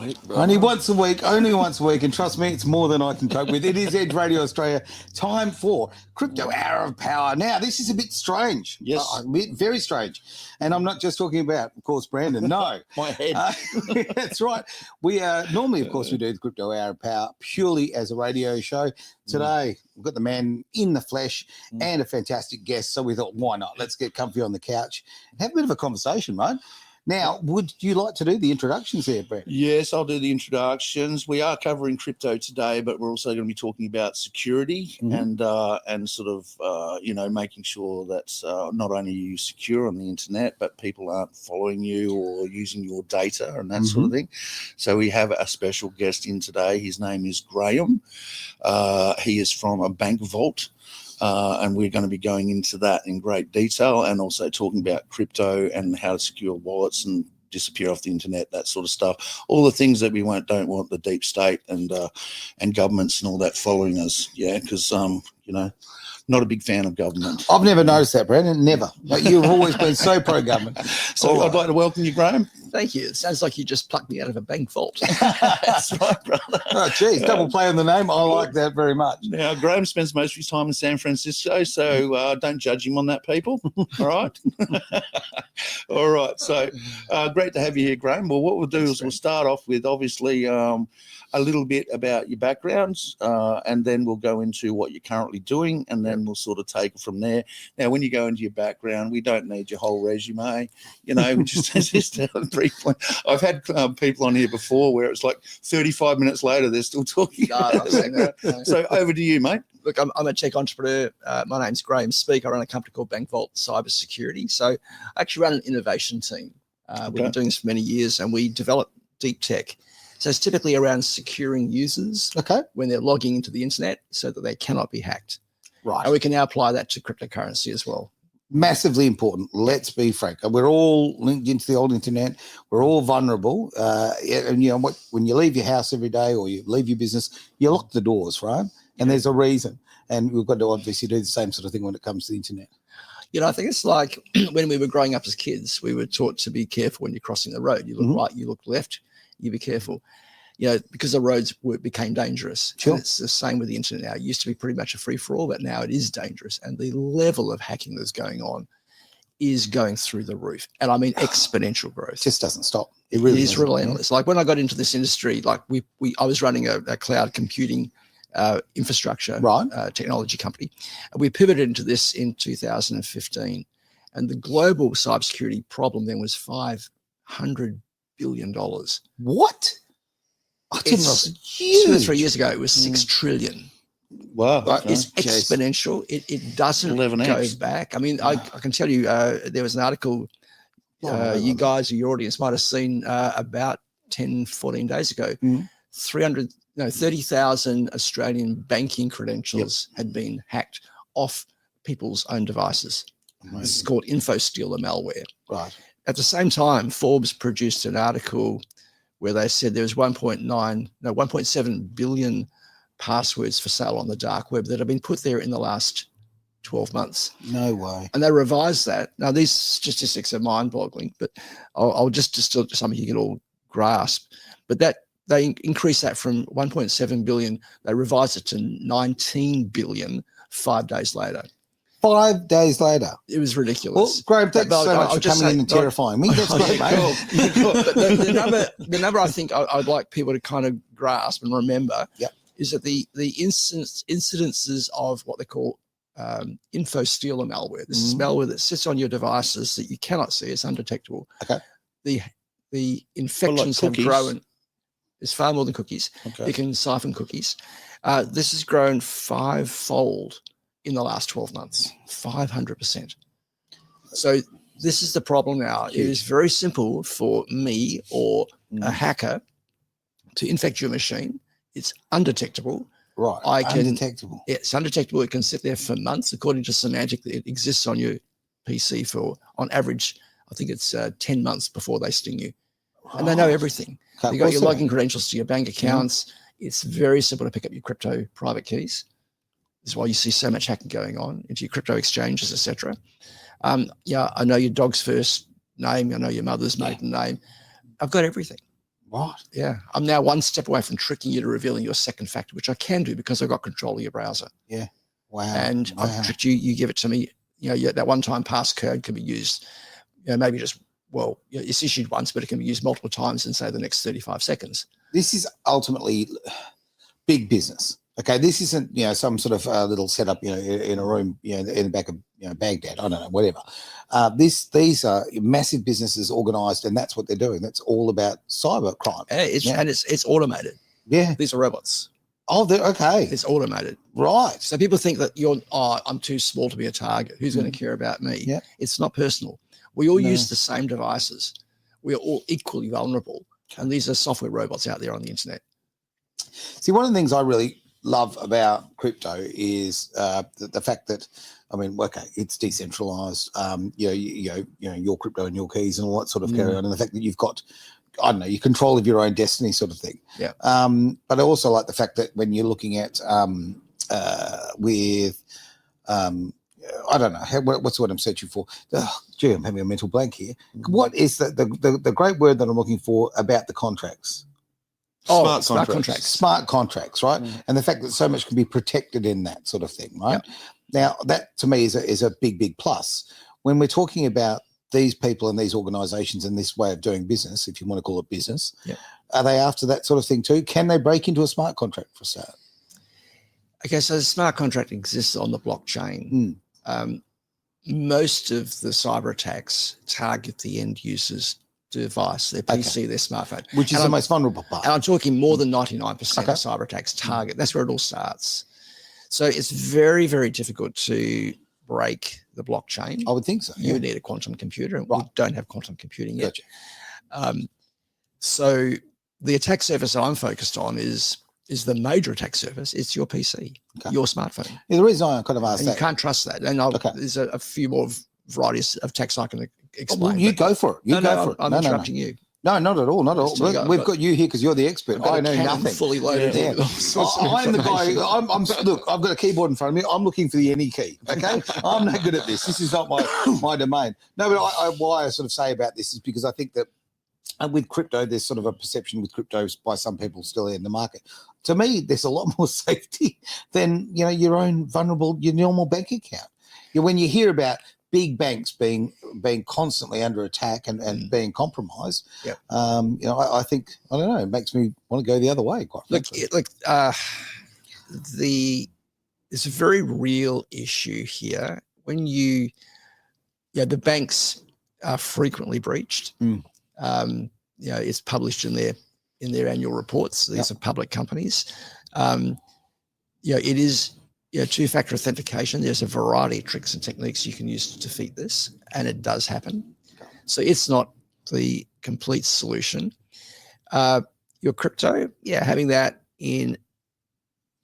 week, bro. Only once a week, and trust me, it's more than I can cope with. It is Edge Radio Australia, time for Crypto Hour of Power. Now, this is a bit strange. Yes. Very strange. And I'm not just talking about, of course, Brandon. No. My head. That's right. We normally, of course, we do the Crypto Hour of Power purely as a radio show. Today, we've got the man in the flesh and a fantastic guest. So we thought, why not? Let's get comfy on the couch and have a bit of a conversation, mate. Now, would you like to do the introductions there, Brett? Yes, I'll do the introductions. We are covering crypto today, but we're also going to be talking about security and sort of, making sure that not only are you secure on the internet, but people aren't following you or using your data and that sort of thing. So we have a special guest in today. His name is Graeme. He is from a Bankvault. And we're going to be going into that in great detail and also talking about crypto and how to secure wallets and disappear off the internet, that sort of stuff. All the things that we don't want the deep state and governments and all that following us. Yeah, because, not a big fan of government. I've never noticed that, Brandon. Never. Like, you've always been so pro-government. So I'd like to welcome you, Graeme. Thank you. It sounds like you just plucked me out of a bank vault. That's right, brother. Oh, geez, double play on the name. I like that very much. Now, Graeme spends most of his time in San Francisco, so don't judge him on that, people. All right? All right. So great to have you here, Graeme. Well, what we'll do is we'll start off with, obviously, a little bit about your backgrounds, and then we'll go into what you're currently doing, and then we'll sort of take it from there. Now, when you go into your background, we don't need your whole resume. We just a brief one. I've had people on here before where it's like 35 minutes later, they're still talking. No. So over to you, mate. Look, I'm a tech entrepreneur. My name's Graeme Speak. I run a company called Bankvault Cybersecurity. So I actually run an innovation team. We've been doing this for many years, and we develop deep tech. So it's typically around securing users when they're logging into the internet so that they cannot be hacked. Right. And we can now apply that to cryptocurrency as well. Massively important. Let's be frank. We're all linked into the old internet. We're all vulnerable. And when you leave your house every day or you leave your business, you lock the doors, right? And there's a reason. And we've got to obviously do the same sort of thing when it comes to the internet. I think it's like when we were growing up as kids, we were taught to be careful when you're crossing the road. You look right, you look left, you be careful. Because the roads became dangerous. Sure. And it's the same with the internet now. It used to be pretty much a free-for-all, but now it is dangerous. And the level of hacking that's going on is going through the roof. And I mean exponential growth. It just doesn't stop. It really is relentless. Like when I got into this industry, like I was running a cloud computing infrastructure technology company. And we pivoted into this in 2015. And the global cybersecurity problem then was $500 billion. What? It's 2 or 3 years ago, it was 6 trillion. Wow. It's exponential. It doesn't 11x. go back. I mean, I can tell you there was an article you guys, your audience might have seen about 10, 14 days ago. 30,000 Australian banking credentials had been hacked off people's own devices. Amazing. This is called info-stealer malware. Right. At the same time, Forbes produced an article where they said there was 1.7 billion passwords for sale on the dark web that have been put there in the last 12 months. No way. And they revised that. Now, these statistics are mind-boggling, but I'll just distill to something you can all grasp. But that they increased that from 1.7 billion. They revised it to 19 billion 5 days later. 5 days later. It was ridiculous. Well, Graeme, thanks so much for coming in and terrifying me. That's great, mate. But the number I think I'd like people to kind of grasp and remember is that the incidences of what they call info-stealer malware. This is malware that sits on your devices that you cannot see. It's undetectable. Okay. The infections have grown. It's far more than cookies. Okay. You can siphon cookies. This has grown 5-fold in the last 12 months, 500%. So this is the problem now. Huge. It is very simple for me or a hacker to infect your machine. It's undetectable. Right. Undetectable. It's undetectable. It can sit there for months. According to Semantic, it exists on your PC for, on average, I think it's 10 months before they sting you. And they know everything. You've got your login credentials to your bank accounts. It's very simple to pick up your crypto private keys. This is why you see so much hacking going on into your crypto exchanges, etc. I know your dog's first name. I know your mother's maiden name. I've got everything. Right. Yeah. I'm now one step away from tricking you to revealing your second factor, which I can do because I've got control of your browser. Yeah. Wow. And I've tricked you. You give it to me. That one-time passcode can be used, maybe just, it's issued once, but it can be used multiple times in, say, the next 35 seconds. This is ultimately big business. Okay, this isn't some sort of little setup in a room in the back of Baghdad. I don't know, whatever. These are massive businesses organised, and that's what they're doing. That's all about cyber crime. And it's automated. Yeah, these are robots. Oh, they're okay. It's automated, right? So people think that I'm too small to be a target. Who's going to care about me? Yeah, it's not personal. We all use the same devices. We are all equally vulnerable, and these are software robots out there on the internet. See, one of the things I really love about crypto is the fact that, it's decentralized. Your crypto and your keys and all that sort of carry on, and the fact that you've got, your control of your own destiny, sort of thing. Yeah. But I also like the fact that when you're looking at with I don't know what's the word I'm searching for. Gee, I'm having a mental blank here. What is the great word that I'm looking for about the contracts? Smart contracts. Smart contracts, right? And the fact that so much can be protected in that sort of thing, right? Yep. Now, that to me is a big plus. When we're talking about these people and these organisations and this way of doing business, if you want to call it business, are they after that sort of thing too? Can they break into a smart contract for a start? Okay, so the smart contract exists on the blockchain. Most of the cyber attacks target the end user's device, their PC, their smartphone, which is the most vulnerable part. And I'm talking more than 99% of cyber attacks target. That's where it all starts. So it's very, very difficult to break the blockchain. I would think so. You would need a quantum computer, and we don't have quantum computing yet. Gotcha. So the attack surface I'm focused on is the major attack surface. It's your PC, your smartphone. Yeah, the reason I kind of asked that, you can't trust that. And there's a few more varieties of attacks I can explain. Well, you go for it. I'm interrupting you. No, not at all. Not at all. We've got you here because you're the expert. I know nothing. Fully loaded. I'm the guy. Look, I've got a keyboard in front of me. I'm looking for the any key. Okay, I'm no good at this. This is not my domain. No, but why I sort of say about this is because I think that with crypto, there's sort of a perception with crypto by some people still in the market. To me, there's a lot more safety than your own your normal bank account. When you hear about big banks being constantly under attack and being compromised, I think, I don't know, it makes me want to go the other way. There's a very real issue here. When the banks are frequently breached. It's published in their annual reports. These are public companies. It is two-factor authentication. There's a variety of tricks and techniques you can use to defeat this, and it does happen. So it's not the complete solution. Your crypto, having that in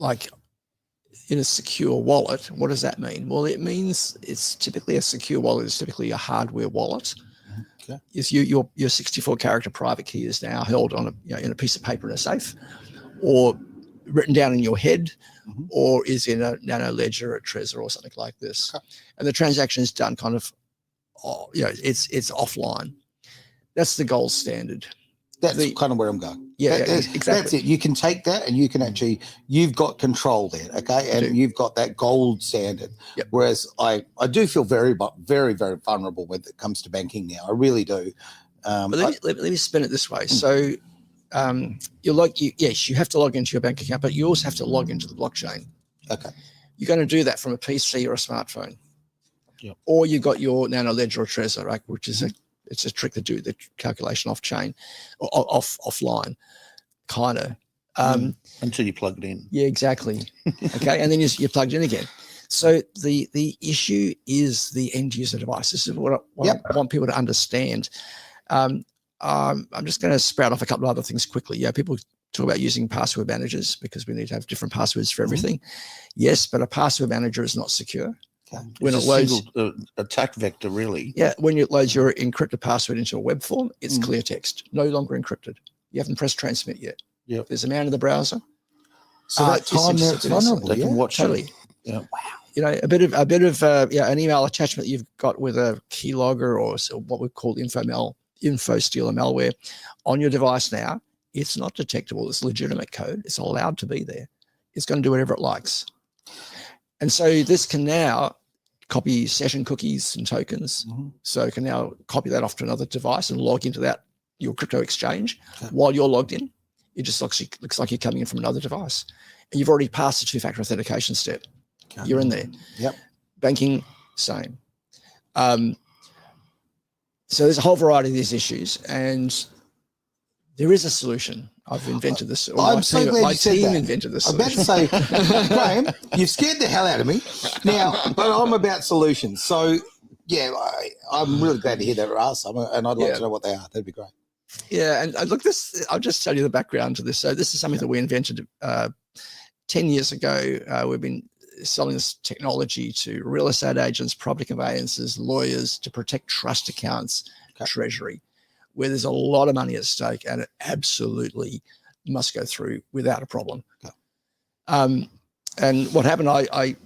a secure wallet. What does that mean? Well, it means it's typically a secure wallet. It's typically a hardware wallet. Is your 64-character private key is now held on in a piece of paper in a safe, or written down in your head, or is in a nano ledger, a Trezor, or something like this. And the transaction is done kind of, it's offline. That's the gold standard. That's kind of where I'm going. Exactly. That's it. You can take that and you can actually, you've got control there, okay? And you've got that gold standard. Whereas I do feel very, very, very vulnerable when it comes to banking now. I really do. But let me spin it this way. So you have to log into your bank account, but you also have to log into the blockchain. Okay. You're going to do that from a PC or a smartphone. Or you've got your nano ledger or Trezor, right, which is it's a trick to do the calculation off chain or offline, kind of. Until you plug it in. Yeah, exactly. Okay. And then you're plugged in again. So the issue is the end user device. This is what I want people to understand. I'm just going to sprout off a couple of other things quickly. People talk about using password managers because we need to have different passwords for everything. Yes, but a password manager is not secure. When it's it loads, attack vector, really. When it loads your encrypted password into a web form, it's clear text, no longer encrypted. You haven't pressed transmit yet. There's a man in the browser. So that time it's vulnerable. They can watch totally. Wow. A bit of an email attachment you've got with a keylogger or what we call info stealer malware on your device now It's not detectable. It's legitimate code. It's allowed to be there. It's going to do whatever it likes. And so this can now copy session cookies and tokens. So it can now copy that off to another device and log into that, your crypto exchange. While you're logged in, it just looks like you're coming in from another device. And you've already passed the two-factor authentication step. You're in there. Yep. Banking, same. So there's a whole variety of these issues, and there is a solution. I've invented this. I'm so glad you said that. My team invented this I'm solution. about to say, Graeme, you've scared the hell out of me. Now, but I'm about solutions. So, yeah, I'm really glad to hear there are some, and I'd like to know what they are. That'd be great. Yeah, and look, I'll just tell you the background to this. So this is something that we invented 10 years ago. We've been selling this technology to real estate agents, property conveyancers, lawyers to protect trust accounts, treasury, where there's a lot of money at stake and it absolutely must go through without a problem. And what happened, I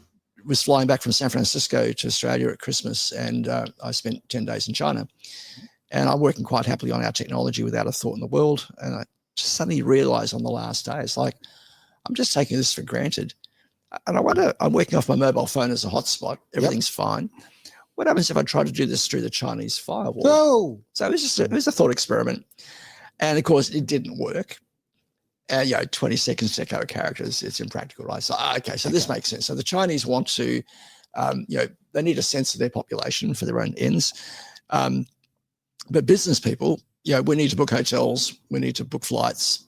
was flying back from San Francisco to Australia at Christmas, and I spent 10 days in China. And I'm working quite happily on our technology without a thought in the world. And I just suddenly realized on the last day, it's like, I'm just taking this for granted. And I wonder, I'm working off my mobile phone as a hotspot. Everything's fine. What happens if I try to do this through the Chinese firewall? No. So it was a thought experiment. And of course, it didn't work. 20 seconds to echo characters, it's impractical, right? So, so this makes sense. So the Chinese want to, they need a sense of their population for their own ends. But business people, we need to book hotels, we need to book flights.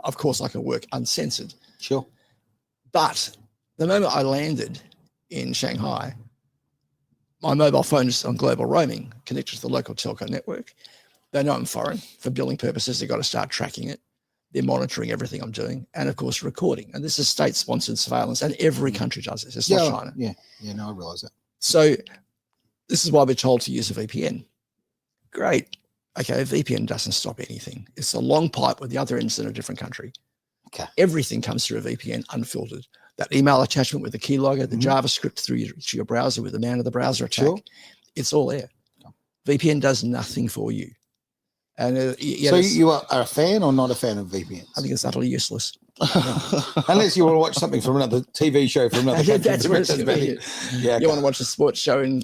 Of course, I can work uncensored. Sure. But the moment I landed in Shanghai, my mobile phone is on global roaming, connected to the local telco network. They know I'm foreign. For billing purposes, they've got to start tracking it. They're monitoring everything I'm doing and, of course, recording. And this is state-sponsored surveillance, and every country does this. It's not China. Yeah, no, I realise that. So this is why we're told to use a VPN. Great. Okay, a VPN doesn't stop anything. It's a long pipe with the other end's in a different country. Okay. Everything comes through a VPN unfiltered. That email attachment with the keylogger, the JavaScript through your browser with the man of the browser attack, it's all there. VPN does nothing for you. And so you are a fan or not a fan of VPNs? I think it's utterly useless. Unless you want to watch something from another TV show from another country. That's what it's You want to watch a sports show in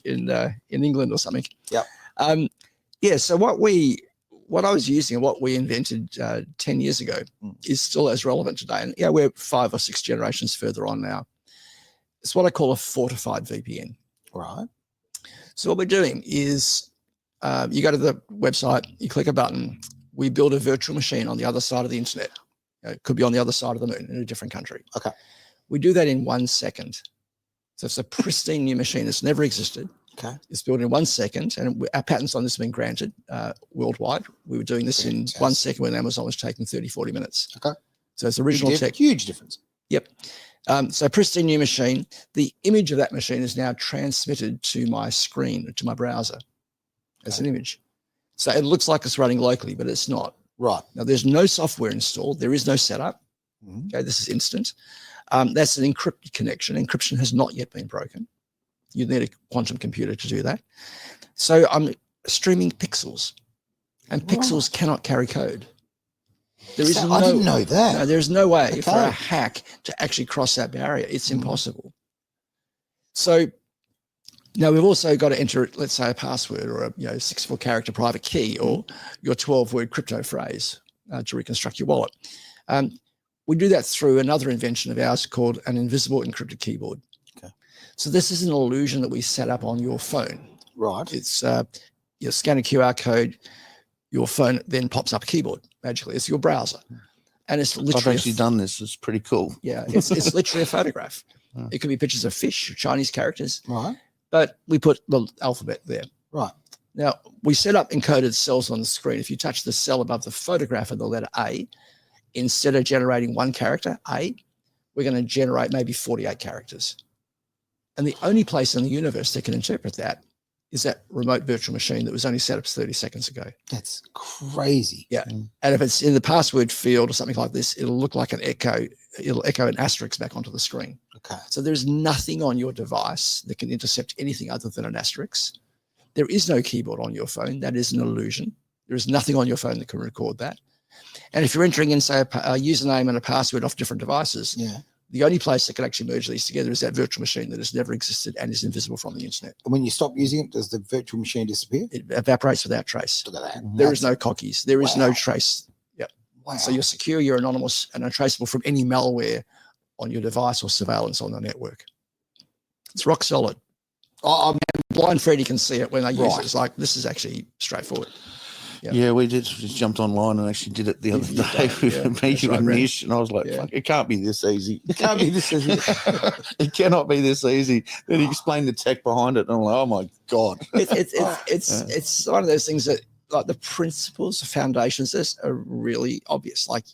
England or something. Yeah. So what I was using and what we invented 10 years ago is still as relevant today. And we're 5 or 6 generations further on now. It's what I call a fortified VPN. Right. So what we're doing is you go to the website, you click a button, we build a virtual machine on the other side of the internet. It could be on the other side of the moon in a different country. Okay. We do that in 1 second. So it's a pristine new machine that's never existed. Okay. It's built in 1 second, and our patents on this have been granted worldwide. We were doing this in 1 second when Amazon was taking 30, 40 minutes. Okay. So it's original tech. Huge difference. Yep. So pristine new machine. The image of that machine is now transmitted to my screen, to my browser as an image. So it looks like it's running locally, but it's not. Right. Now, there's no software installed. There is no setup. Okay, this is instant. That's an encrypted connection. Encryption has not yet been broken. You need a quantum computer to do that. So I'm streaming pixels, and pixels cannot carry code. There is I didn't know that. No, there's no way for a hack to actually cross that barrier. It's impossible. So now we've also got to enter, let's say, a password or a 64-character private key or your 12-word crypto phrase to reconstruct your wallet. We do that through another invention of ours called an invisible encrypted keyboard. Okay. So this is an illusion that we set up on your phone. Right. It's you scan a QR code, your phone then pops up a keyboard magically. It's your browser. And it's literally I've actually done this. It's pretty cool. Yeah, it's literally a photograph. It could be pictures of fish, Chinese characters. Right. But we put the alphabet there. Right. Now, we set up encoded cells on the screen. If you touch the cell above the photograph of the letter A, instead of generating 1 character, A, we're going to generate maybe 48 characters. And the only place in the universe that can interpret that is that remote virtual machine that was only set up 30 seconds ago. That's crazy. Yeah. And if it's in the password field or something like this, it'll look like an echo. It'll echo an asterisk back onto the screen. Okay. So there's nothing on your device that can intercept anything other than an asterisk. There is no keyboard on your phone. That is an illusion. There is nothing on your phone that can record that. And if you're entering in, say, a username and a password off different devices, the only place that can actually merge these together is that virtual machine that has never existed and is invisible from the internet. And when you stop using it, does the virtual machine disappear? It evaporates without trace. Look at that. There is no cookies. There is Wow. no trace. Yep. Wow. So you're secure, you're anonymous, and untraceable from any malware on your device or surveillance on the network. It's rock solid. And blind Freddy can see it when they use it. It's like, this is actually straightforward. Yeah, we just jumped online and actually did it the other day with me and Nish, and I was like, fuck, it can't be this easy. It can't be this easy. It cannot be this easy. Then he explained the tech behind it, and I'm like, oh my God. It's one of those things that, like, the principles, the foundations, this are really obvious. Like,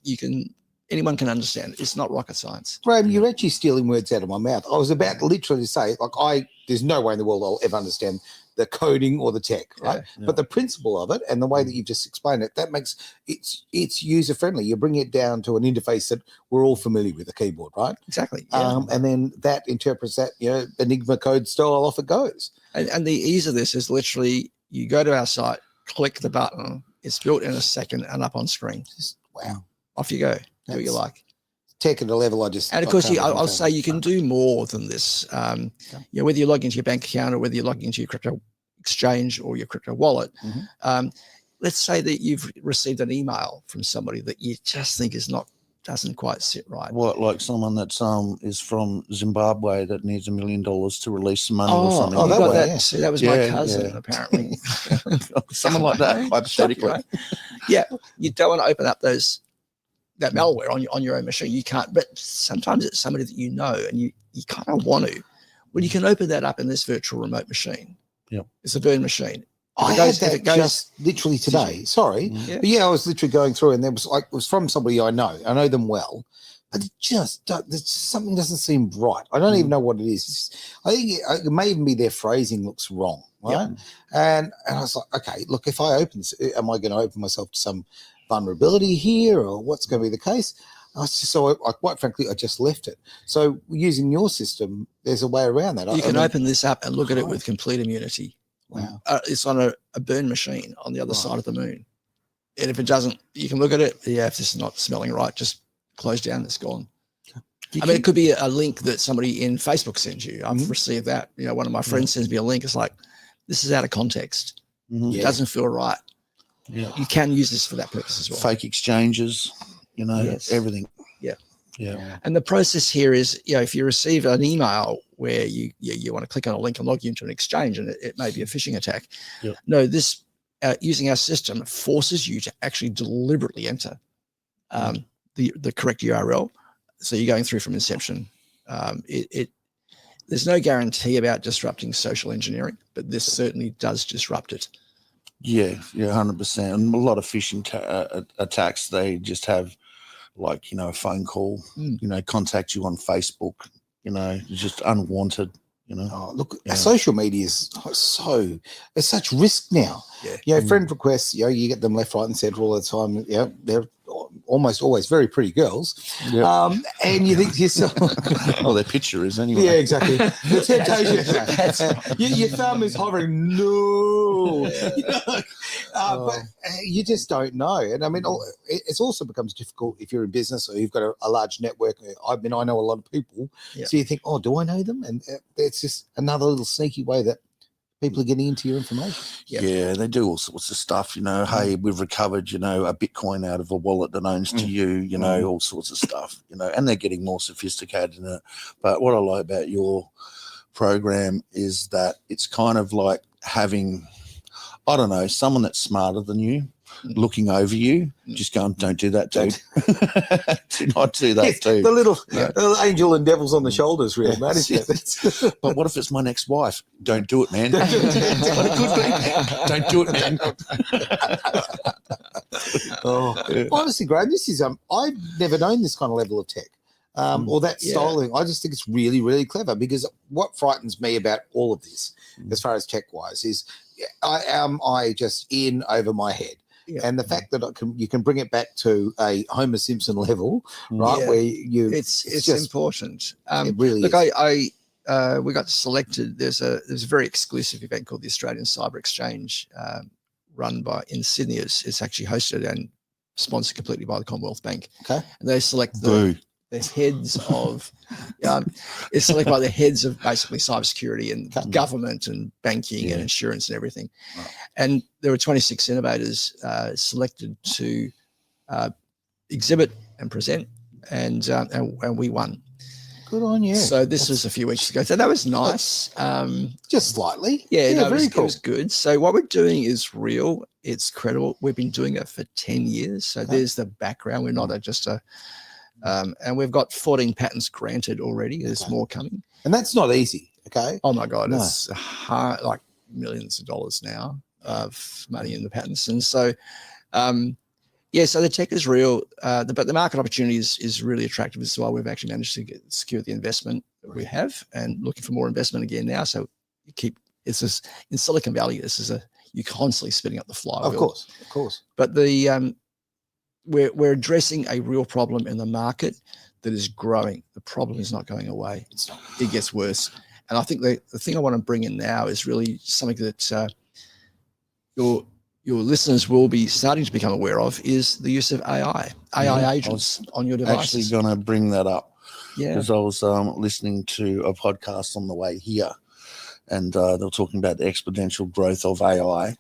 anyone can understand it. It's not rocket science. Graeme, you're actually stealing words out of my mouth. I was about literally to say, like, there's no way in the world I'll ever understand the coding or the tech, right? Yeah. But the principle of it and the way that you've just explained it, that makes it's user friendly. You bring it down to an interface that we're all familiar with, the keyboard, right? Exactly. And then that interprets that, Enigma code style, off it goes. And the ease of this is literally, you go to our site, click the button, it's built in a second and up on screen. Wow. Off you go. Do what you like. Tech at a level And of course, I'll say you can do more than this. Whether you log into your bank account or whether you're logging into your crypto exchange or your crypto wallet, let's say that you've received an email from somebody that you just think doesn't quite sit right. What, like someone that is from Zimbabwe that needs $1 million to release some money or something? Oh, that was my cousin, apparently. Someone like that, hypothetically. Right? Yeah, you don't want to open up that malware on your own machine. You can't, but sometimes it's somebody that you know and you kind of want to. Well, you can open that up in this virtual remote machine. Yep. It's a burn machine. I had that just literally today. Sorry. But I was literally going through, and it was from somebody I know. I know them well. But something doesn't seem right. I don't even know what it is. I think it may even be their phrasing looks wrong, right? And I was like, okay, look, if I open this, am I going to open myself to some vulnerability here, or what's going to be the case? Quite frankly, I just left it. So using your system, there's a way around that. You can open this up and look at it with complete immunity. Wow. It's on a burn machine on the other side of the moon. And if it doesn't, you can look at it. Yeah, if this is not smelling right, just close down. It's gone. It could be a link that somebody in Facebook sends you. I've received that. One of my friends sends me a link. It's like, this is out of context. It doesn't feel right. Yeah. You can use this for that purpose as well. Fake exchanges, everything. Yeah. And the process here is, if you receive an email where you want to click on a link and log you into an exchange, and it may be a phishing attack. Yep. No, this using our system forces you to actually deliberately enter the correct URL. So you're going through from inception. There's no guarantee about disrupting social engineering, but this certainly does disrupt it. Yeah, 100%. And a lot of phishing attacks, they just have a phone call, contact you on Facebook, just unwanted, Oh, look, social media is it's such risk now. Friend requests, you get them left, right, and centre all the time. They're almost always very pretty girls. And you think to yourself, well, their picture is anyway. Yeah, exactly. The temptation. Your thumb is hovering. No. But you just don't know. And I mean, it also becomes difficult if you're in business or you've got a large network. I know a lot of people. So you think, do I know them? And it's just another little sneaky way that people are getting into your information. Yeah, they do all sorts of stuff, hey, we've recovered, a Bitcoin out of a wallet that owns to you, all sorts of stuff, and they're getting more sophisticated in it. But what I like about your program is that it's kind of like having, I don't know, someone that's smarter than you looking over you, just going, don't do that, dude. Do not do that, dude. The little angel and devils on the shoulders, really, mate. But what if it's my next wife? Don't do it, man. Don't do it, man. Honestly, Graeme, this is I've never known this kind of level of tech. Or that styling. I just think it's really, really clever, because what frightens me about all of this, as far as tech-wise, is I just in over my head. And the fact that you can bring it back to a Homer Simpson level, right? Where it's just important. It really is. We got selected. There's a very exclusive event called the Australian Cyber Exchange, run in Sydney. It's actually hosted and sponsored completely by the Commonwealth Bank. Okay. And they select the heads of, it's selected by the heads of basically cybersecurity and government and banking and insurance and everything. Right. And there were 26 innovators selected to exhibit and present, and we won. Good on you. So this was a few weeks ago. So that was nice. Just slightly. Yeah, no, very cool. It was good. So what we're doing is real. It's credible. We've been doing it for 10 years. So there's the background. We're not and we've got 14 patents granted already. There's more coming. And that's not easy, okay? Oh, my God. No. It's hard, like millions of dollars now of money in the patents. And so, so the tech is real, but the market opportunity is really attractive. This is why we've actually managed to secure the investment that we have, and looking for more investment again now. So it's just in Silicon Valley, you're constantly spinning up the flywheel. Of course. But we're addressing a real problem in the market that is growing. The problem is not going away. It gets worse. And I think the thing I want to bring in now is really something that your listeners will be starting to become aware of, is the use of AI agents on your devices. Actually going to bring that up. Yeah. Because I was listening to a podcast on the way here, and they were talking about the exponential growth of AI.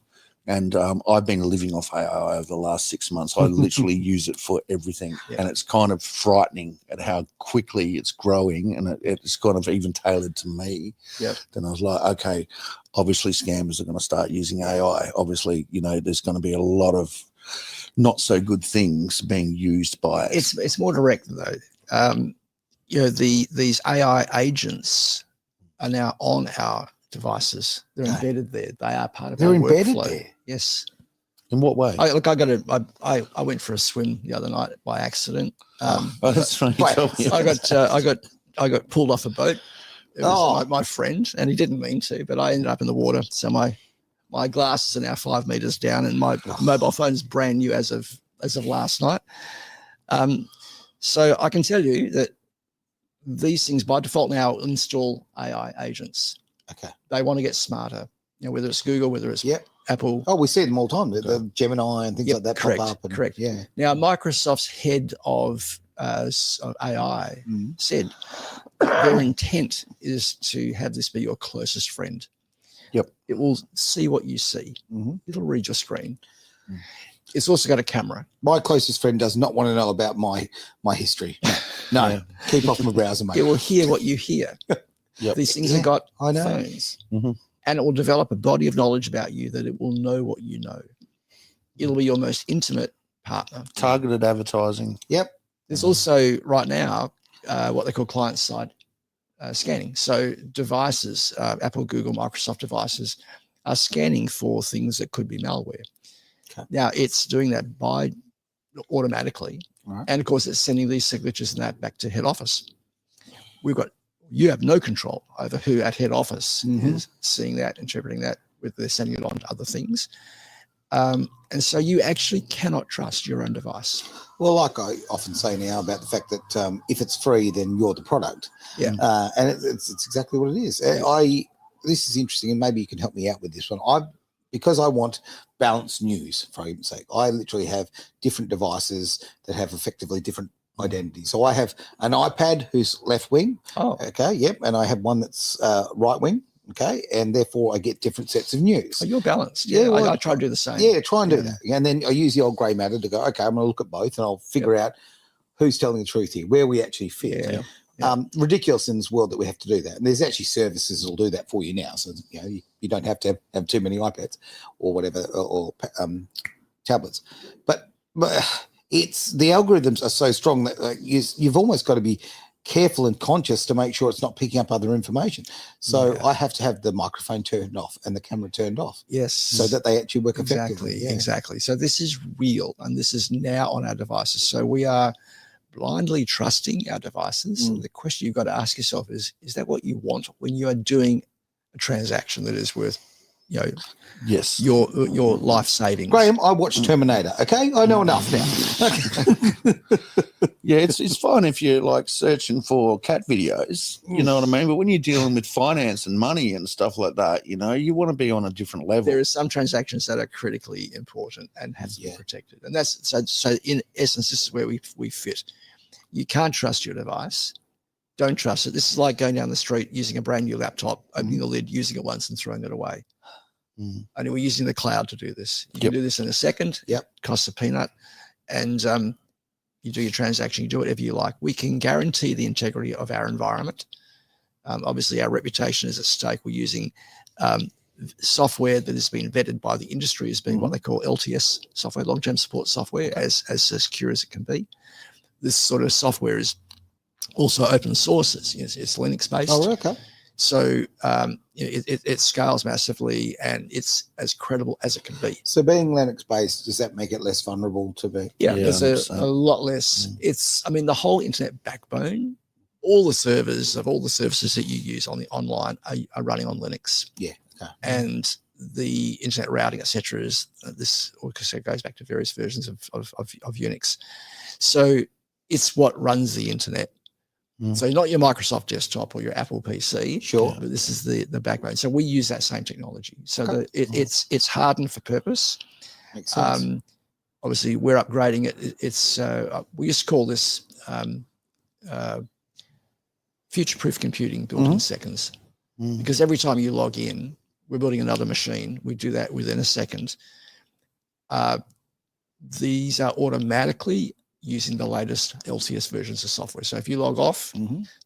And I've been living off AI over the last 6 months. I literally use it for everything. Yeah. And it's kind of frightening at how quickly it's growing, and it's kind of even tailored to me. Yep. Then I was like, okay, obviously scammers are going to start using AI. Obviously, there's going to be a lot of not so good things being used by it. It's more direct though. These AI agents are now on our devices. They're embedded there. They are part of our workflow. They're embedded there? Yes. In what way? I went for a swim the other night by accident. That's funny. I got pulled off a boat. It was my friend, and he didn't mean to, but I ended up in the water. So my glasses are now 5 meters down, and my mobile phone is brand new as of last night. So I can tell you that these things by default now install AI agents. Okay. They want to get smarter. Whether it's Google, whether it's Apple. Oh, we see them all the time. The Gemini and things like that pop up. Correct. Yeah. Now, Microsoft's head of AI said their intent is to have this be your closest friend. Yep. It will see what you see. Mm-hmm. It'll read your screen. It's also got a camera. My closest friend does not want to know about my history. No. Keep off my browser, mate. It will hear what you hear. Yep. These things have got phones. Mm-hmm. And it will develop a body of knowledge about you that it will know what you know. It'll be your most intimate partner. Targeted advertising. Yep. There's also right now what they call client-side scanning. So devices, Apple, Google, Microsoft devices are scanning for things that could be malware. Okay. Now, it's doing that automatically. Right. And, of course, it's sending these signatures and that back to head office. You have no control over who at head office is seeing that, interpreting that, whether they're sending it on to other things. And so you actually cannot trust your own device. Well, like I often say now about the fact that if it's free, then you're the product. Yeah. And it's exactly what it is. This is interesting, and maybe you can help me out with this one. Because I want balanced news, for argument's sake, I literally have different devices that have effectively different identity. So I have an iPad who's left wing. Oh. Okay. Yep. And I have one that's right wing. Okay. And therefore I get different sets of news. Oh, you're balanced. Yeah. Well, I try to do the same. Yeah. Try and do that. And then I use the old grey matter to go, okay, I'm going to look at both and I'll figure out who's telling the truth here, where we actually fit. Yeah. Ridiculous in this world that we have to do that. And there's actually services that will do that for you now. So, you don't have to have too many iPads or whatever, or tablets. But it's the algorithms are so strong that you've almost got to be careful and conscious to make sure it's not picking up other information. So I have to have the microphone turned off and the camera turned off. Yes. So that they actually work effectively. Exactly. So this is real, and this is now on our devices. So we are blindly trusting our devices. And the question you've got to ask yourself is that what you want when you are doing a transaction that is worth Yes. your life savings. Graeme, I watched Terminator. Okay, I know enough now. Yeah, it's fine if you're like searching for cat videos, you know what I mean? But when you're dealing with finance and money and stuff like that, you want to be on a different level. There are some transactions that are critically important and have to be protected. And that's so in essence, this is where we fit. You can't trust your device. Don't trust it. This is like going down the street using a brand new laptop, opening the lid, using it once and throwing it away. And we're using the cloud to do this. You can do this in a second. Costs a peanut. And you do your transaction, you do whatever you like. We can guarantee the integrity of our environment. Obviously, our reputation is at stake. We're using software that has been vetted by the industry as being what they call LTS software, long-term support software, as secure as it can be. This sort of software is also open source. It's Linux-based. Oh, okay. So it scales massively, and it's as credible as it can be. So being Linux-based, does that make it less vulnerable to be? Yeah, there's a lot less. The whole internet backbone, all the servers of all the services that you use on the online are running on Linux. Yeah. Okay. And the internet routing, etc., is this goes back to various versions of Unix. So it's what runs the internet. So not your Microsoft desktop or your Apple PC. Sure. But this is the backbone. So we use that same technology. So it's hardened for purpose. Makes sense. Obviously, we're upgrading it. It's we used to call this future-proof computing built in seconds. Because every time you log in, we're building another machine. We do that within a second. These are automatically using the latest LTS versions of software. So if you log off,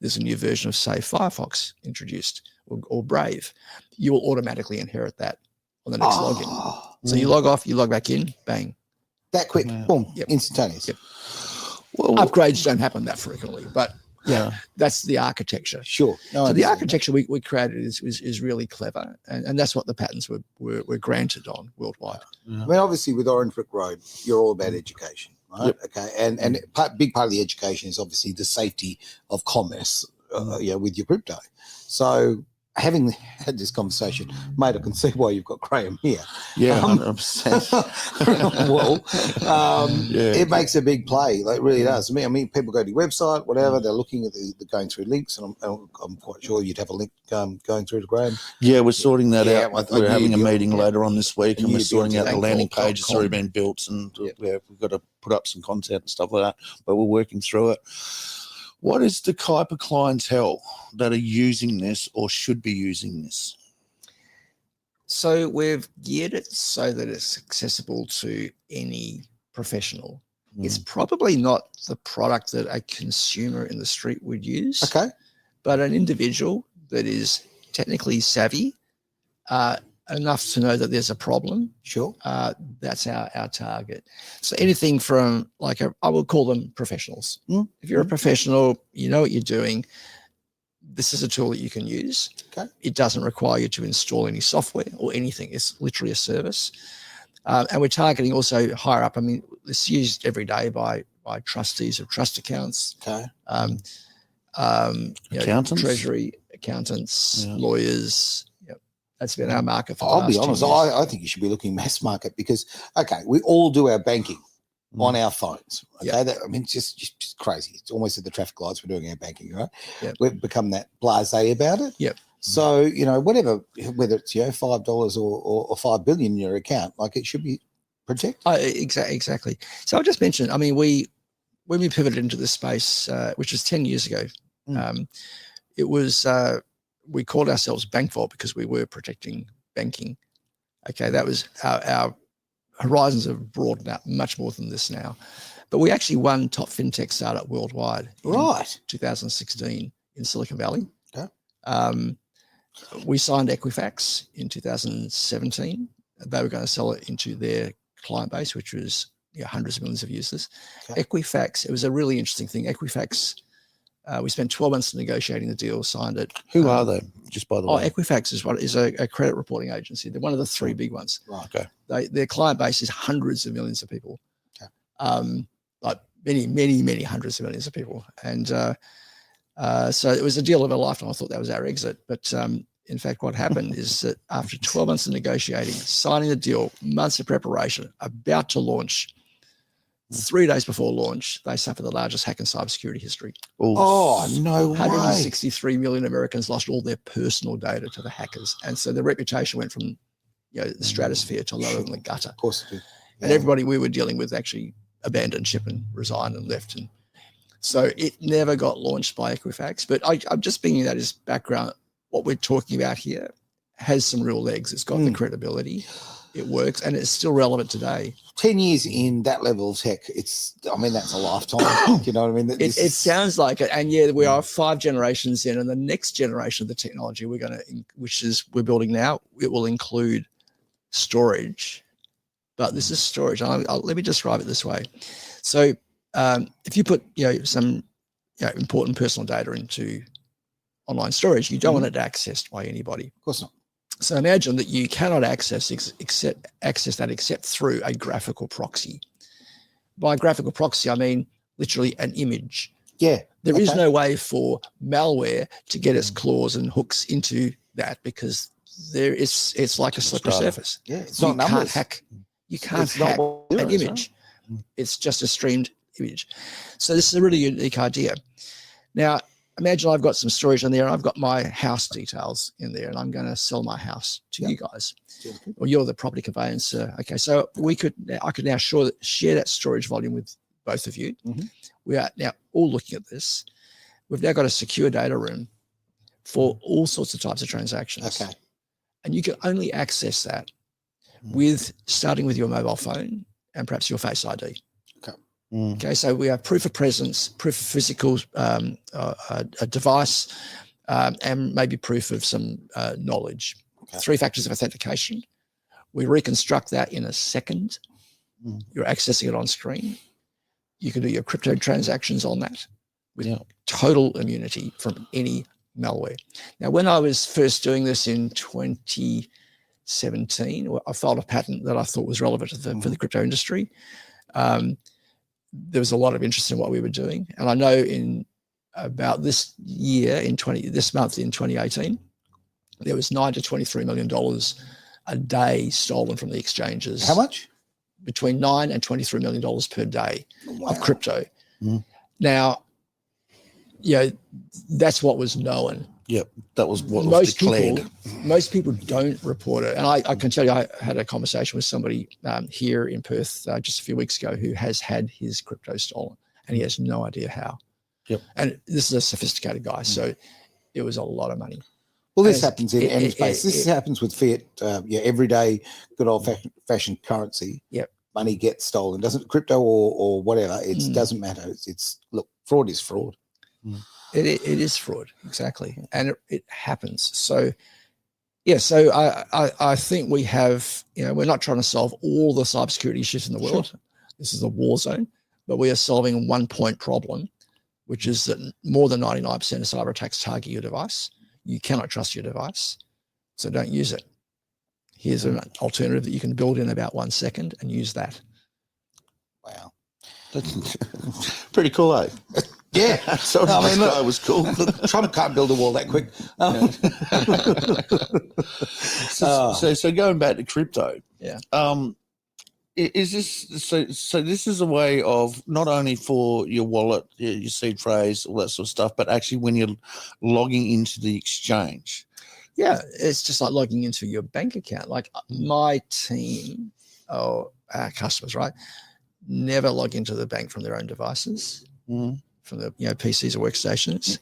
there's a new version of, say, Firefox introduced or Brave. You will automatically inherit that on the next login. So you log off, you log back in, bang. That quick, boom, instantaneous. Well, upgrades don't happen that frequently, but that's the architecture. Sure. So the architecture we created is really clever, and that's what the patents were granted on worldwide. I mean, obviously, with Orange Brick Road, you're all about education. Right? Okay, and big part of the education is obviously the safety of commerce, with your crypto. So, having had this conversation, mate, I can see why you've got Graeme here. Yeah, 100%. It makes a big play. Like, it really does. I mean, people go to your website, whatever. They're looking at going through links, and I'm quite sure you'd have a link going through to Graeme. Yeah, we're sorting that out. We're having a meeting later on this week, and we're sorting out the landing page. It's already been built, and we've got to put up some content and stuff like that. But we're working through it. What is the type of clientele that are using this or should be using this? So we've geared it so that it's accessible to any professional. It's probably not the product that a consumer in the street would use. Okay. But an individual that is technically savvy, enough to know that there's a problem. Sure. That's our target. So anything from I will call them professionals. If you're a professional, you know what you're doing. This is a tool that you can use. Okay. It doesn't require you to install any software or anything. It's literally a service. And we're targeting also higher up. I mean, it's used every day by trustees of trust accounts. Okay. Accountants, treasury, accountants, lawyers. That's been our market for I'll be honest, I think you should be looking mass market because, we all do our banking on our phones. Okay, it's just crazy. It's almost at the traffic lights we're doing our banking, right? Yep. We've become that blasé about it. Yep. So, whether it's $5 or $5 billion in your account, it should be protected. Exactly. So I just mentioned, when we pivoted into this space, which was 10 years ago, it was we called ourselves Bankvault because we were protecting banking. Okay, that was our horizons have broadened out much more than this now. But we actually won top fintech startup worldwide in 2016 in Silicon Valley. Okay. We signed Equifax in 2017. They were going to sell it into their client base, which was hundreds of millions of users. Okay. Equifax, it was a really interesting thing. Equifax, we spent 12 months negotiating the deal, signed it. Who are they, just by the way? Equifax is a credit reporting agency. They're one of the three big ones. Right. Okay. Their client base is hundreds of millions of people. Okay. Many hundreds of millions of people. And so it was a deal of a lifetime. I thought that was our exit. But In fact, what happened is that after 12 months of negotiating, signing the deal, months of preparation, about to launch, 3 days before launch, they suffered the largest hack in cybersecurity history. Oh, no way. 163 million Americans lost all their personal data to the hackers. And so the reputation went from the stratosphere to lower than the gutter. Of course it did. And everybody we were dealing with actually abandoned ship and resigned and left. And so it never got launched by Equifax. But I'm just bringing that as background. What we're talking about here has some real legs. It's got the credibility. It works, and it's still relevant today. 10 years in that level of tech, that's a lifetime. You know what I mean? It sounds like it. And we are 5 generations in, and the next generation of the technology we're building now, it will include storage. But this is storage. Let me describe it this way. So if you put some important personal data into online storage, you don't want it accessed by anybody. Of course not. So imagine that you cannot access that except through a graphical proxy. By graphical proxy, I mean literally an image. Yeah. There is no way for malware to get its claws and hooks into that, because it's like a slippery surface. Yeah, it's not numbers. You can't hack an image. Right? It's just a streamed image. So this is a really unique idea. Now, imagine I've got some storage in there and I've got my house details in there, and I'm going to sell my house to you guys. Or you're the property conveyancer. Okay, so I could now share that storage volume with both of you. We are now all looking at this. We've now got a secure data room for all sorts of types of transactions. Okay. And you can only access that starting with your mobile phone and perhaps your Face ID. Okay, so we have proof of presence, proof of physical a device, and maybe proof of some knowledge. 3 factors of authentication. We reconstruct that in a second. You're accessing it on screen. You can do your crypto transactions on that with total immunity from any malware. Now, when I was first doing this in 2017, I filed a patent that I thought was relevant for the crypto industry. There was a lot of interest in what we were doing. And I know in about this month in 2018, there was $9 to $23 million a day stolen from the exchanges. How much? Between $9 and $23 million per day of crypto. Now, that's what was known. Yep, that was what was declared. Most people don't report it. And I can tell you, I had a conversation with somebody here in Perth just a few weeks ago who has had his crypto stolen, and he has no idea how. Yep. And this is a sophisticated guy, so it was a lot of money. Well, this happens in any space. This happens with fiat, everyday good old-fashioned currency. Yep. Money gets stolen. Doesn't crypto or whatever, it doesn't matter. Look, fraud is fraud. It is fraud, exactly. And it happens. So, so I think we have, we're not trying to solve all the cybersecurity issues in the world. Sure. This is a war zone, but we are solving one point problem, which is that more than 99% of cyber attacks target your device. You cannot trust your device, so don't use it. Here's an alternative that you can build in about 1 second and use that. Wow. That's pretty cool, eh? Yeah. So that was cool. Look, Trump can't build a wall that quick. So going back to crypto. Yeah. Is this so this is a way of not only for your wallet, your seed phrase, all that sort of stuff, but actually when you're logging into the exchange. Yeah, it's just like logging into your bank account. Like my team or our customers, right, never log into the bank from their own devices, from the PCs or workstations.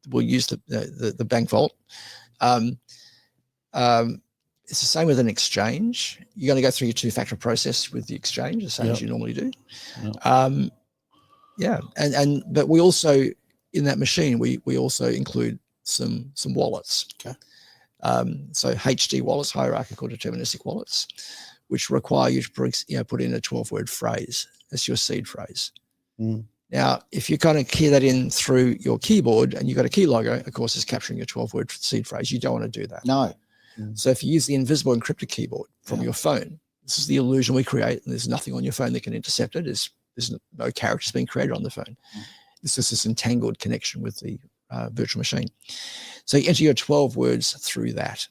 We'll use the Bankvault. It's the same with an exchange. You're going to go through your 2-factor process with the exchange, the same as you normally do. But we also, in that machine, we also include some wallets. Okay. So HD wallets, hierarchical deterministic wallets, which require you to put in a 12-word phrase. That's your seed phrase. Now, if you kind of key that in through your keyboard and you've got a key logo, of course, it's capturing your 12-word seed phrase. You don't want to do that. No. So if you use the invisible encrypted keyboard from your phone, this is the illusion we create, and there's nothing on your phone that can intercept it. There's no characters being created on the phone. It's just this entangled connection with the virtual machine. So you enter your 12 words through that.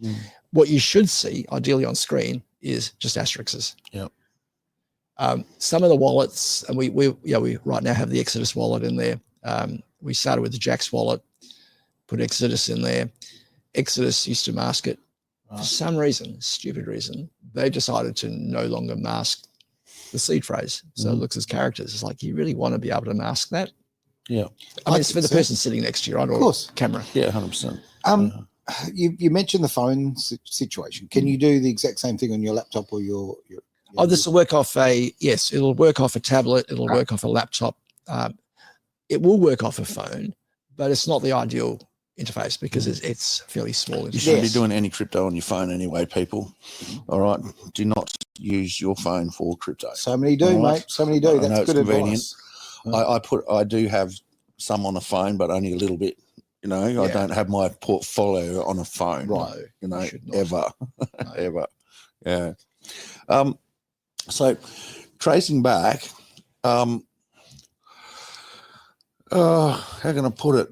Mm. What you should see, ideally on screen, is just asterisks. Yep. Some of the wallets, and we right now have the Exodus wallet in there. We started with the Jax wallet, put Exodus in there. Exodus used to mask it. For some reason, stupid reason, they decided to no longer mask the seed phrase. So it looks as characters. It's like, you really want to be able to mask that? Yeah. I mean, it's for the person sitting next to you, right? Of course. Camera. Yeah, 100%. You mentioned the phone situation. Can you do the exact same thing on your laptop or your Oh, this will work off it'll work off a tablet. It'll work off a laptop. It will work off a phone, but it's not the ideal interface because it's fairly small. You shouldn't be doing any crypto on your phone anyway, people. All right. Do not use your phone for crypto. So many do, mate. So many do. That's good advice. I do have some on a phone, but only a little bit. You know, I don't have my portfolio on a phone. Right. You know, You ever. No. Ever. Yeah. So tracing back, how can I put it?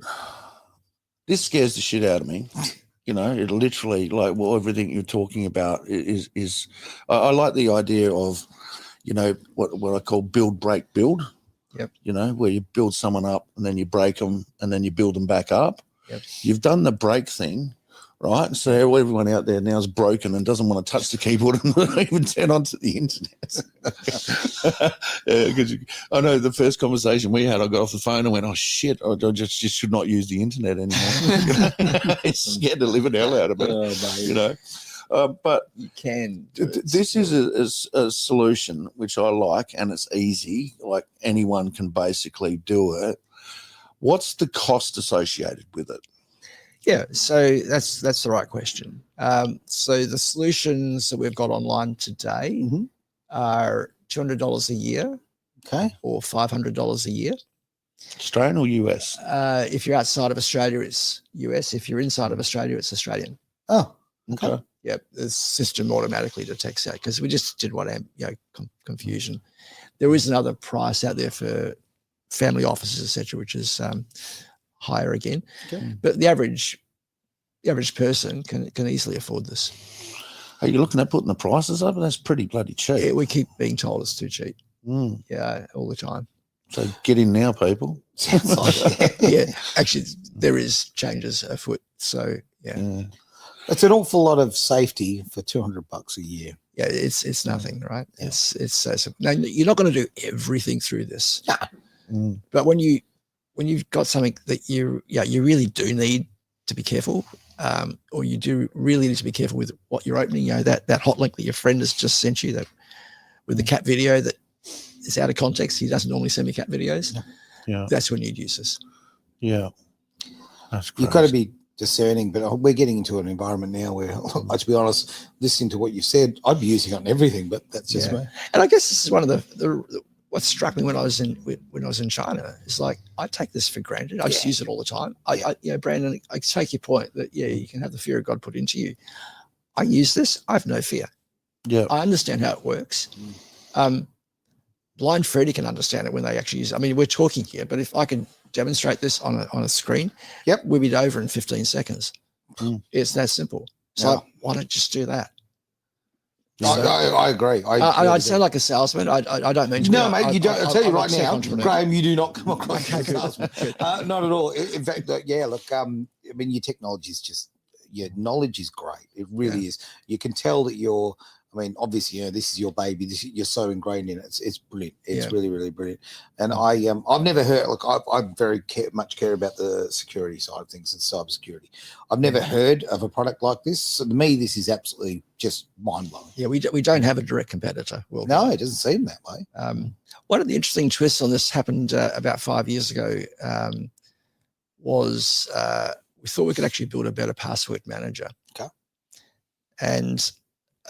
This scares the shit out of me. You know, it literally, like, well, everything you're talking about is I like the idea of, you know, what I call build, break, build. Yep. You know, where you build someone up and then you break them and then you build them back up. Yep. You've done the break thing, right? So everyone out there now is broken and doesn't want to touch the keyboard and not even turn onto the internet. Because I know the first conversation we had, I got off the phone and went, oh, shit, I just should not use the internet anymore. It's scared the living hell out of it, you know. But you can. This is a solution which I like, and it's easy. Like, anyone can basically do it. What's the cost associated with it? Yeah, so that's the right question. So the solutions that we've got online today are $200 a year, or $500 a year. Australian or US? If you're outside of Australia, it's US. If you're inside of Australia, it's Australian. Oh, okay. Yep, the system automatically detects that, because we just did want to confusion. There is another price out there for family offices, etc., which is higher again. Okay. But the average person can easily afford this. Are you looking at putting the prices up? That's pretty bloody cheap. Yeah, we keep being told it's too cheap. Yeah, all the time. So get in now, people. Yeah, actually, there is changes afoot. So yeah. It's an awful lot of safety for $200 a year. Yeah, it's nothing, right? Yeah. It's so simple. Now, you're not going to do everything through this, but when you've got something that you really do need to be careful, or you do really need to be careful with what you're opening. You know, that hot link that your friend has just sent you, that with the cat video that is out of context. He doesn't normally send me cat videos. Yeah, that's when you'd use this. Yeah, that's you've got to be discerning, but we're getting into an environment now where, to be honest, listening to what you said, I'd be using it on everything, but that's just me. And I guess this is one of the what struck me when I was in China. It's like, I take this for granted. I just use it all the time. Brandon, I take your point that you can have the fear of God put into you. I use this. I have no fear. Yeah, I understand how it works. Blind Freddy can understand it when they actually use it. I mean, we're talking here, but if I can demonstrate this on a screen, we'll be over in 15 seconds. It's that simple. So why not just do that? I agree. I sound like a salesman. I don't mean to. No, mate, you don't. I'll tell you right now, Graeme, you do not come across like a salesman. Not at all. In fact, look, I mean, your technology is just, your knowledge is great. It really is. You can tell that you're, I mean, obviously, this is your baby. You're so ingrained in it. It's brilliant. It's really, really brilliant. And I've never heard. Look, I very much care about the security side of things and cybersecurity. I've never heard of a product like this. So to me, this is absolutely just mind blowing. Yeah, we don't have a direct competitor. No, it doesn't seem that way. One of the interesting twists on this happened about 5 years ago. Was we thought we could actually build a better password manager. Okay. And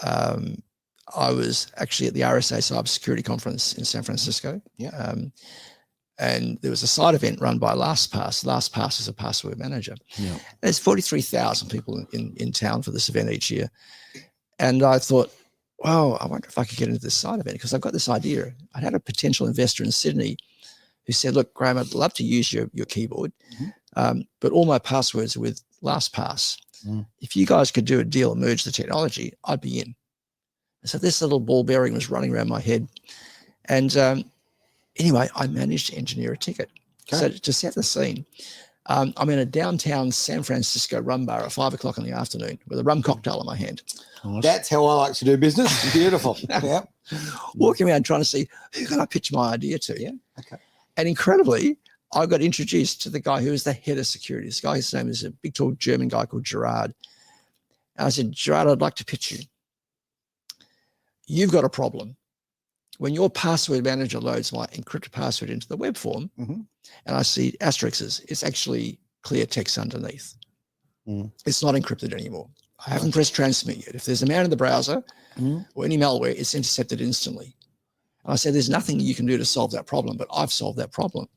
I was actually at the RSA cybersecurity conference in San Francisco. Yeah. And there was a side event run by LastPass. LastPass is a password manager. Yeah. There's 43,000 people in town for this event each year. And I thought, wow, I wonder if I could get into this side event, because I've got this idea. I had a potential investor in Sydney who said, look, Graeme, I'd love to use your keyboard. But all my passwords are with LastPass. If you guys could do a deal and merge the technology, I'd be in. So this little ball bearing was running around my head. And anyway, I managed to engineer a ticket. Okay. So to set the scene, I'm in a downtown San Francisco rum bar at 5 o'clock in the afternoon with a rum cocktail in my hand. Nice. That's how I like to do business. Beautiful. Yeah. Walking around trying to see who can I pitch my idea to. Yeah. Okay. And incredibly, I got introduced to the guy who was the head of security. This guy, his name is a big, tall German guy called Gerard. And I said, Gerard, I'd like to pitch you. You've got a problem. When your password manager loads my encrypted password into the web form, and I see asterisks, it's actually clear text underneath. It's not encrypted anymore. I haven't pressed transmit yet. If there's a man in the browser or any malware, it's intercepted instantly. And I said, there's nothing you can do to solve that problem, but I've solved that problem.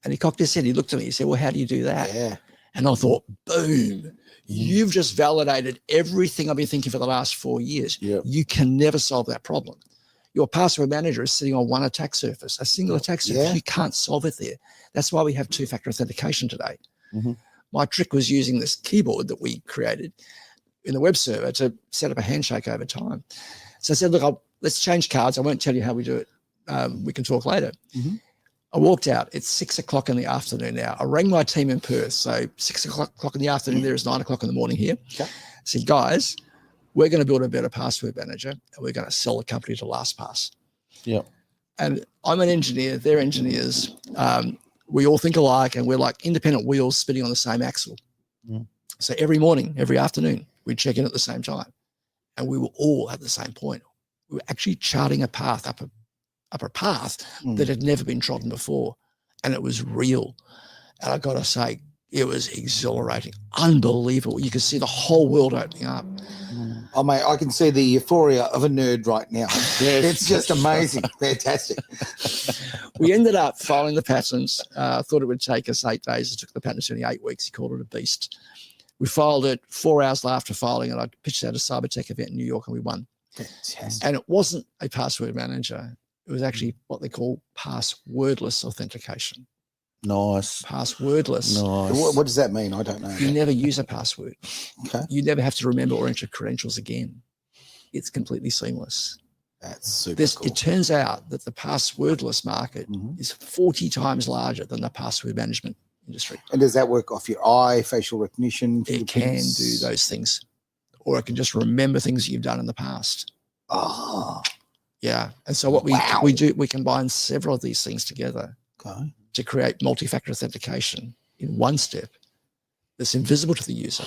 And he cocked his head. He looked at me. He said, well, how do you do that? Yeah. And I thought, boom, you've just validated everything I've been thinking for the last 4 years. Yep. You can never solve that problem. Your password manager is sitting on one attack surface, a single attack surface. Yeah. You can't solve it there. That's why we have two-factor authentication today. My trick was using this keyboard that we created in the web server to set up a handshake over time. So I said, look, let's change cards. I won't tell you how we do it. We can talk later. I walked out. It's 6 o'clock in the afternoon now. I rang my team in Perth. So 6 o'clock in the afternoon there is 9 o'clock in the morning here. Okay. I said, guys, we're going to build a better password manager and we're going to sell the company to LastPass. Yeah. And I'm an engineer. They're engineers. We all think alike and we're like independent wheels spinning on the same axle. So every morning, every afternoon, we'd check in at the same time. And we were all at the same point. We were actually charting a path up a path that had never been trodden before. And it was real. And I got to say, it was exhilarating, unbelievable. You could see the whole world opening up. Oh, mate, I can see the euphoria of a nerd right now. Yes, it's just amazing. Fantastic. We ended up filing the patents. Thought it would take us 8 days. It took the patents only 8 weeks. He called it a beast. We filed it 4 hours after filing it. I pitched it at a cyber tech event in New York and we won. Fantastic. And it wasn't a password manager. It was actually what they call passwordless authentication. Nice. Passwordless. Nice. What does that mean? I don't know. You never use a password. Okay. You never have to remember or enter credentials again. It's completely seamless. That's super cool. It turns out that the passwordless market is 40 times larger than the password management industry. And does that work off your eye, facial recognition? It can do those things. Or it can just remember things you've done in the past. Oh. Yeah. And so what we do, we combine several of these things together to create multi-factor authentication in one step that's invisible to the user,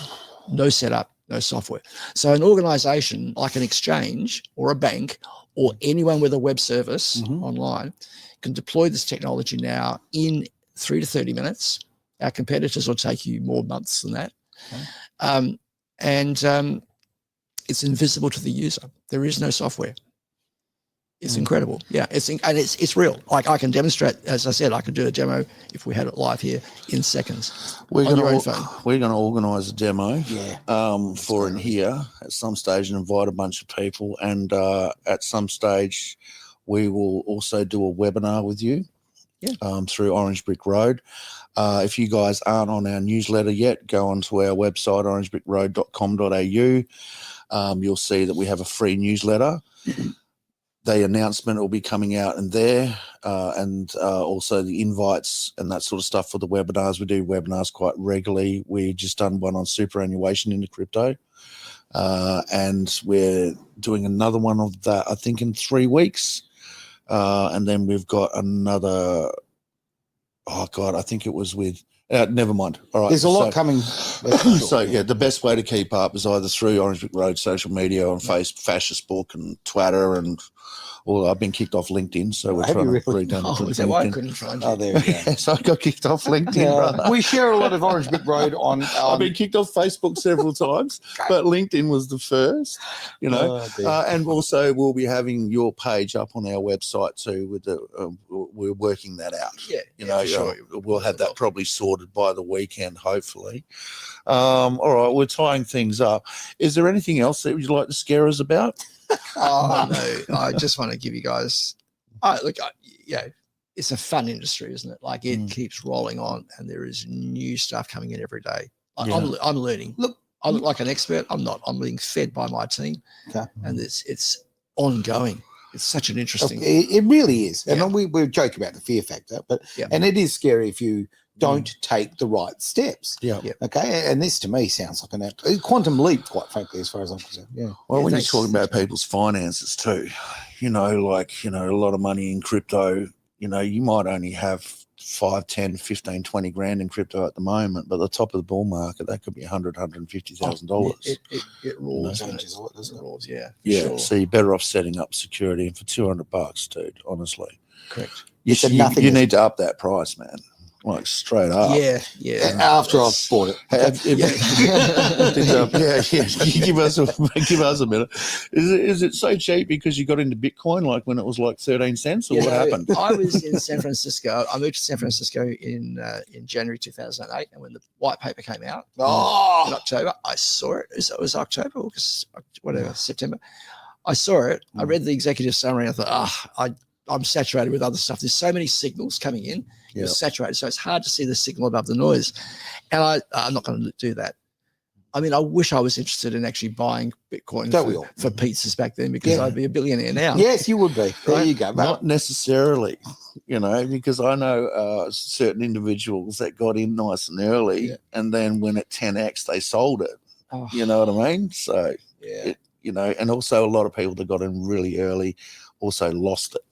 no setup, no software. So an organization like an exchange or a bank or anyone with a web service online can deploy this technology now in 3 to 30 minutes. Our competitors will take you more months than that. And it's invisible to the user. There is no software. It's incredible. Yeah, it's real. Like I can demonstrate, as I said, I could do a demo if we had it live here in seconds. We're going to organise a demo for in here at some stage and invite a bunch of people. And at some stage, we will also do a webinar with you through Orange Brick Road. If you guys aren't on our newsletter yet, go onto our website, orangebrickroad.com.au. You'll see that we have a free newsletter. The announcement will be coming out in there and also the invites and that sort of stuff for the webinars. We do webinars quite regularly. We just done one on superannuation into crypto and we're doing another one of that, I think, in 3 weeks. And then we've got another, I think it was with, never mind. All right. There's a lot coming. So, the best way to keep up is either through Orange Brick Road social media on Fascist Book and Twitter and I've been kicked off LinkedIn, so we're trying to read down. Is that why I couldn't find you? Oh, there we go. Yes, I got kicked off LinkedIn, brother. We share a lot of Orange Brick Road on. I've been kicked off Facebook several times, but LinkedIn was the first, and also we'll be having your page up on our website too. With we're working that out. Sure. We'll have that probably sorted by the weekend, hopefully. All right, we're tying things up. Is there anything else that you'd like to scare us about? No, I just want to give you guys, it's it's a fun industry, isn't it? Like it keeps rolling on, and there is new stuff coming in every day. I'm learning. Look, I look like an expert. I'm not. I'm being fed by my team, and it's ongoing. It's such an interesting. It really is, and we joke about the fear factor, but and it is scary if you don't take the right steps. Okay, and this to me sounds like a quantum leap, quite frankly, as far as I'm concerned. Well, when you're talking about people's finances too, a lot of money in crypto, you might only have 5, 10, 15, 20 grand in crypto at the moment, but at the top of the bull market, that could be $150,000. It rolls, doesn't it? Sure. So you're better off setting up security, and for $200, dude, honestly. Correct. You need to up that price, man. Like straight up. Yeah. After I've bought it. Give us a minute. Is it so cheap because you got into Bitcoin like when it was like 13 cents, or what happened? I was in San Francisco. I moved to San Francisco in January 2008, and when the white paper came out in October, I saw it. It was October, August, whatever, September. I saw it. I read the executive summary. I thought, I'm saturated with other stuff. There's so many signals coming in. You're saturated, so it's hard to see the signal above the noise. And I'm not going to do that. I mean, I wish I was interested in actually buying Bitcoin for pizzas back then, because I'd be a billionaire now. Yes, you would be. There you go. Not necessarily, because I know certain individuals that got in nice and early, and then when at 10x, they sold it. You know what I mean? So, and also a lot of people that got in really early also lost it,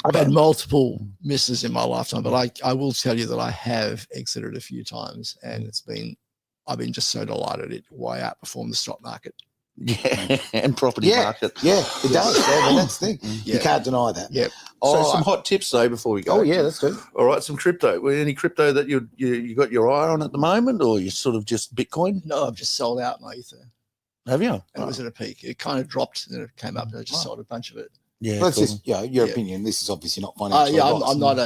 I've had multiple misses in my lifetime, but I will tell you that I have exited a few times, and I've been just so delighted it way outperformed the stock market. Yeah, and property market. Yeah, it does. That's the thing. You can't deny that. Yep. So some hot tips though before we go. Oh yeah, that's good. All right, some crypto. Any crypto that you got your eye on at the moment, or you sort of just Bitcoin? No, I've just sold out my Ether. Have you? And it was at a peak. It kind of dropped, and then it came up, and I just sold a bunch of it. Yeah, that's just your opinion. This is obviously not financial advice. I'm not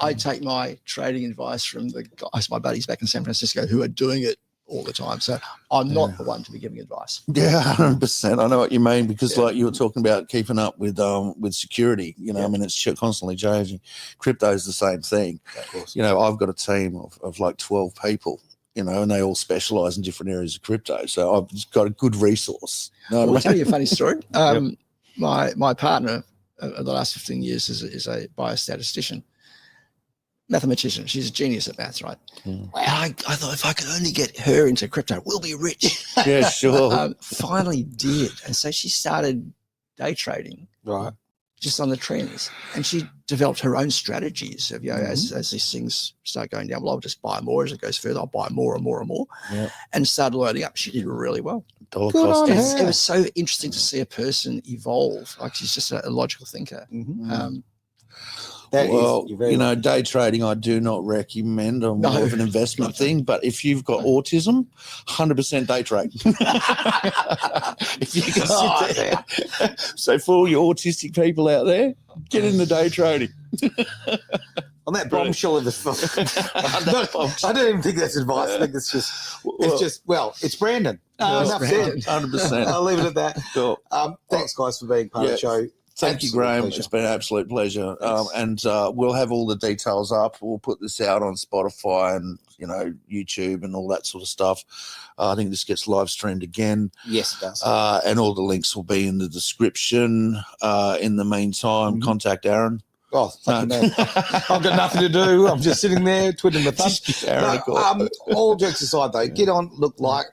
I take my trading advice from the guys, my buddies back in San Francisco, who are doing it all the time. So I'm not the one to be giving advice. Yeah, 100%. I know what you mean, because like you were talking about keeping up with security. I mean, it's constantly changing. Crypto is the same thing. Of course. I've got a team of like 12 people. And they all specialize in different areas of crypto. So I've just got a good resource. I'll tell you a funny story. My partner the last 15 years is a biostatistician, mathematician. She's a genius at maths, right? Wow, I thought if I could only get her into crypto, we'll be rich. Yeah, sure. Finally did. And so she started day trading. Right. Just on the trends. And she developed her own strategies of, as these things start going down, well, I'll just buy more as it goes further. I'll buy more and more and more. Yeah. And started loading up. She did really well. Good on her. It was so interesting to see a person evolve. Like, she's just a logical thinker. Day trading I do not recommend. I'm more of an investment thing. But if you've got autism, 100% day trade. If you can sit there. So for all your autistic people out there, get into day trading. On that bombshell of the I don't even think that's advice. I think it's Brandon. Enough said. 100%. I'll leave it at that. Cool. Thanks, guys, for being part of the show. Thank you, Graeme. It's been an absolute pleasure. And we'll have all the details up. We'll put this out on Spotify and, YouTube and all that sort of stuff. I think this gets live streamed again. Yes, it does. And all the links will be in the description. In the meantime, contact Aaron. Oh, thank you, man. I've got nothing to do. I'm just sitting there twiddling my thumbs. All jokes aside, though, get on,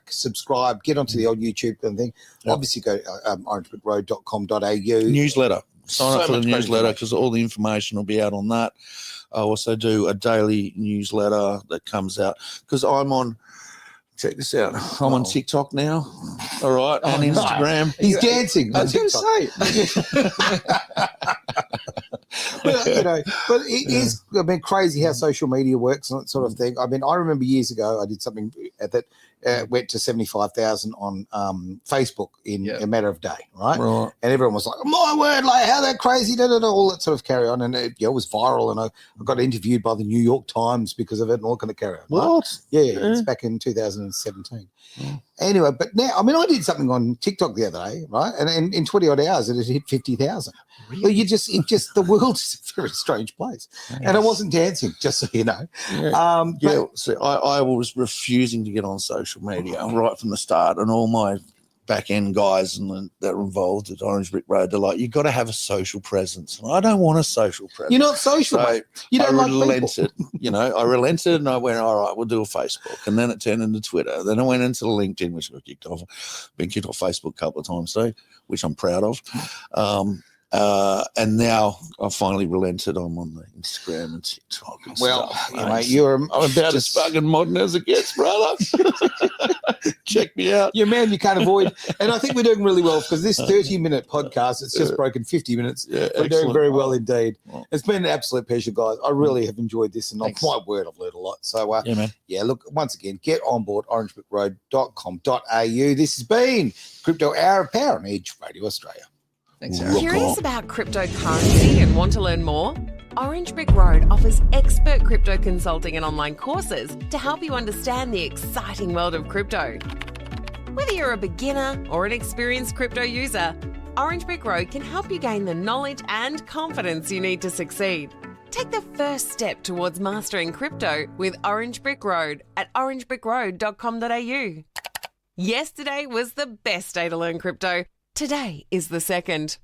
subscribe, get onto the old YouTube kind of thing. Yep. Obviously, go to orangebrickroad.com.au. Newsletter. Sign up for the newsletter, because all the information will be out on that. I also do a daily newsletter that comes out, because I'm on. Check this out. I'm on TikTok now. All right. And Instagram. No. He's dancing. I was going to say. But it is, crazy how social media works and that sort of thing. I mean, I remember years ago I did something that went to 75,000 on Facebook in a matter of day, right? And everyone was like, my word, like, how that crazy, all that sort of carry on. And it was viral, and I got interviewed by the New York Times because of it and all kind of carry on. What? Right? Yeah, it's back in 2017. Anyway, but now, I mean, I did something on TikTok the other day, right? And in 20 odd hours, it had hit 50,000. Really? Well, the world is a very strange place. Yes. And I wasn't dancing, just so you know. Yeah. So I was refusing to get on social media right from the start, and all my back end guys that are involved at Orange Brick Road, they're like, "You've got to have a social presence." And I don't want a social presence. You're not social. So mate. You don't like relented. I relented, and I went, "All right, we'll do a Facebook." And then it turned into Twitter. Then I went into LinkedIn, which got kicked off. Been kicked off Facebook a couple of times too, which I'm proud of. And now I've finally relented. I'm on the Instagram and TikTok. And stuff, mate, I'm about as fucking modern as it gets, brother. Check me out. Yeah, man, you can't avoid. And I think we're doing really well because this 30-minute podcast, it's just broken 50 minutes. Yeah, we're doing excellent. very well indeed. Well, it's been an absolute pleasure, guys. I really have enjoyed this, and my word, I've learned a lot. So, yeah, man. yeah, look, once again, get on board orangebrickroad.com.au. This has been Crypto Hour of Power on Edge Radio Australia. Thanks, Aaron. Curious about cryptocurrency and want to learn more? Orange Brick Road offers expert crypto consulting and online courses to help you understand the exciting world of crypto. Whether you're a beginner or an experienced crypto user, Orange Brick Road can help you gain the knowledge and confidence you need to succeed. Take the first step towards mastering crypto with Orange Brick Road at orangebrickroad.com.au. Yesterday was the best day to learn crypto. Today is the second.